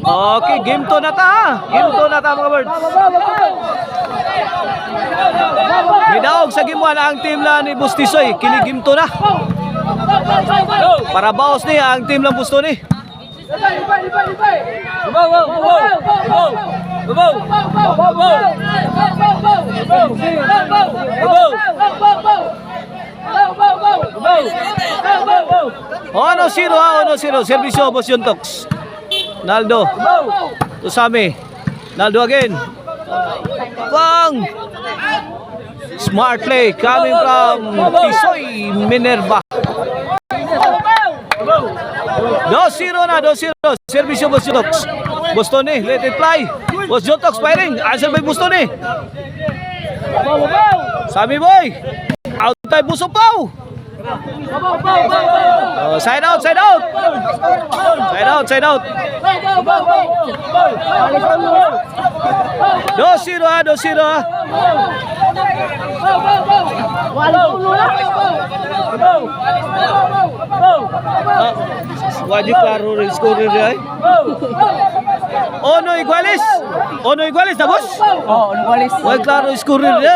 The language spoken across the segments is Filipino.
Okay, game to na ta ha. Game to na ta mga birds. Midaog sa game 1 ang team lang ni Bustisoy. Kini game to na. Para baos ni ang team lang Busto ni. Ono zero. Servisyo Boss Juntox. Naldo. Tusami. Naldo again. Bang. Smart play coming from Tisoy Minerva. 2-0 na, 2-0. Servisyo Boss Juntox. Bostoni, let it fly. Boss Juntox firing. Answer by Bostoni. Sami boy. Out tayo Busopaw. Side out. Side out. 2-0 ha, 2-0 ha. Wajib klaro rin score rin ay. Ono Iguales na boss? Oh, Iguales. Wajib klaro score rin ay.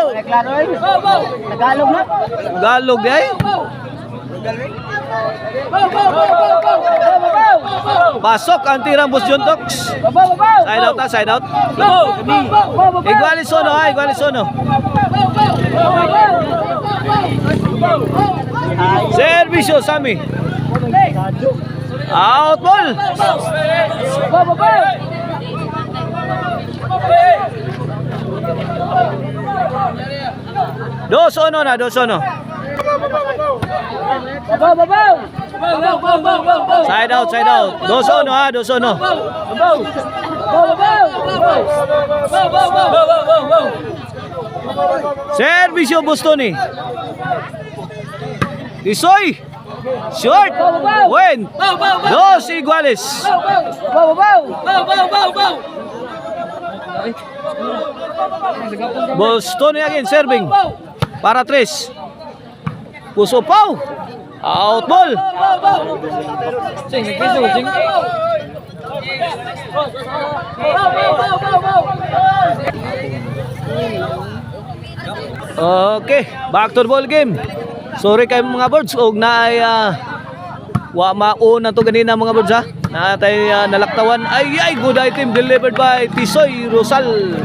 Tagalog na. Tagalog ay. Pasok ang tirang Boss Juntox. Side out. Iguales Ono ha, Iguales Ono. Servisyo Sami. Out ball. 2-1 na, 2-1. Side out. 2-1 ha, 2-1. Servisyo Bostoni. Tisoy. Short. Win. 2 Iguales. Bostoni again serving. Para 3. Busopaw. Out ball. Okay, back to the ball game. Sorry kay mga birds og naay wa mauna to ganina mga birds ha. Natay nalaktawan. Ay good item delivered by Tisoy Rosal.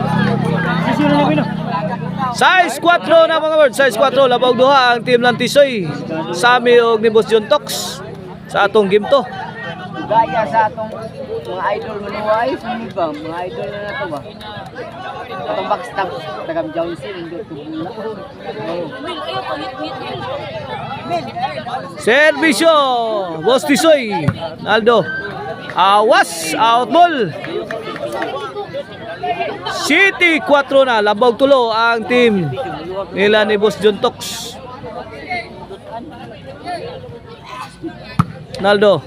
Size 4 na mga birds, size 4 labaw duha ang team ng Tisoy. Sami og ni Boss Juntox sa atong game to. Gaya sa atong mga idol manuway, sino ba? Mga idol na nato ba? Atong backstab, tagam Johnson, hindi ito bula. Servisyo, Boss Tisoy, Naldo. Awas, out ball. City 4 na, labaw tulo ang team nila ni Boss Juntox. Naldo.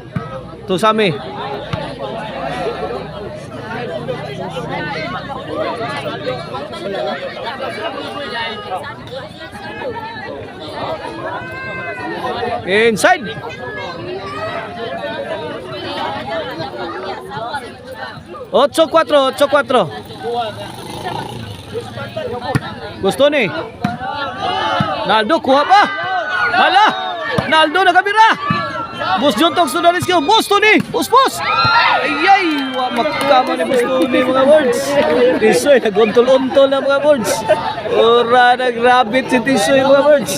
Tusami. Inside. Ocho 4. Gusto ni Naldo, kuha pa. Hala, Naldo nakabira. Boss Juntox to the rescue. Boss Tony. Boss. Ayay. Magkama ni Boss Tony mga words. Tisoy. Naguntol-untol na mga words. Ura. Nagrabit si Tisoy mga words.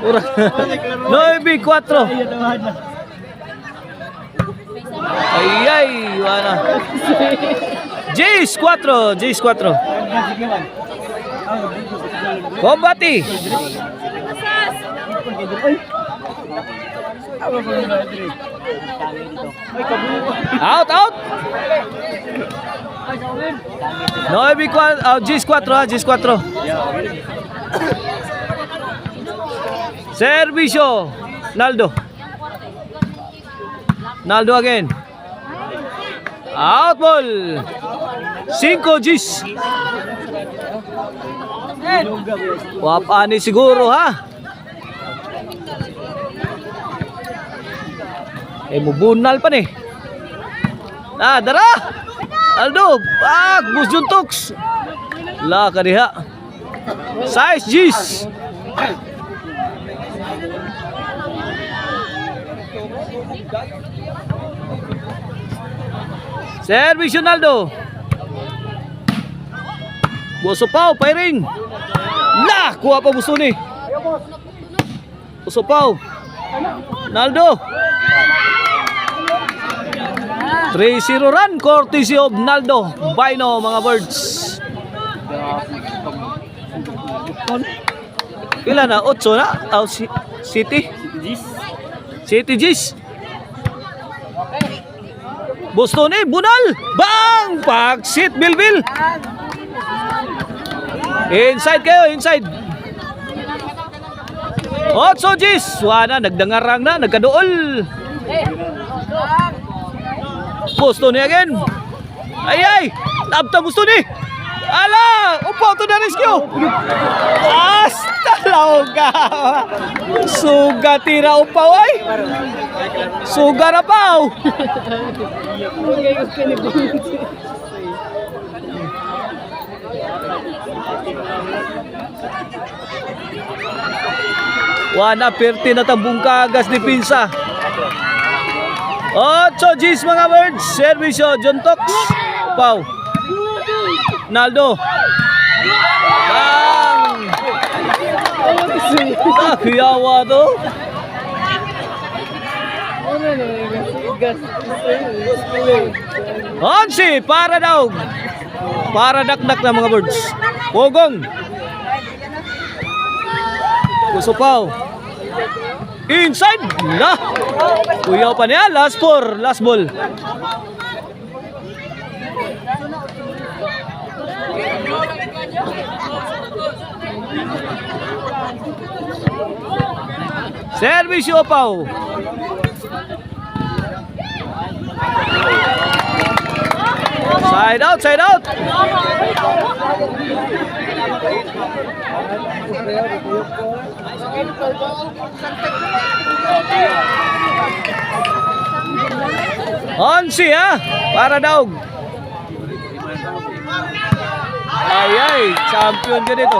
Ura. 9-4. Ayay. Wana. Jace 4. Kombati. Out. No, G4. Servisyo. Naldo again. Out ball. 5 G's. Wapani siguro ha. Mubunal pa ni. Dara! Aldo! Bus Juntox! La kadiha. Size G's. Service Ronaldo. Busopaw, firing. La! Kuha pa buso ni. Busopaw. Naldo. 3-0 run, courtesy of Naldo. Bino, mga birds. Ilan na? 8 na? Oh, City? City G's. Boston Bunal. Bang! Pag-sit, Bilbil. Inside kayo, inside. 8 G's. Wana, nagdangarang na, nagkaduol. Boston again. Ay! Labta Boston Ala! Upo to the rescue! Hasta lauga! Suga tira upaw ay! Suga na paw! Wana, perti na tambong kagas ni Pinsa. 8 G's mga birds. Servisyo, John Tox. Pau. Naldo. Bang! Kiyawa to. Hansi, para daw. Para dakdak na mga birds. Pogong. Busopaw. Inside. Nah. Kuyaw pa niya. Last four. Last ball. Service Opaw. Side out, side out. Hansi para daw. Ay, champion ka dito.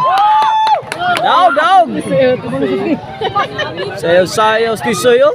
Daw. Sayaw-sayaw stisoyo.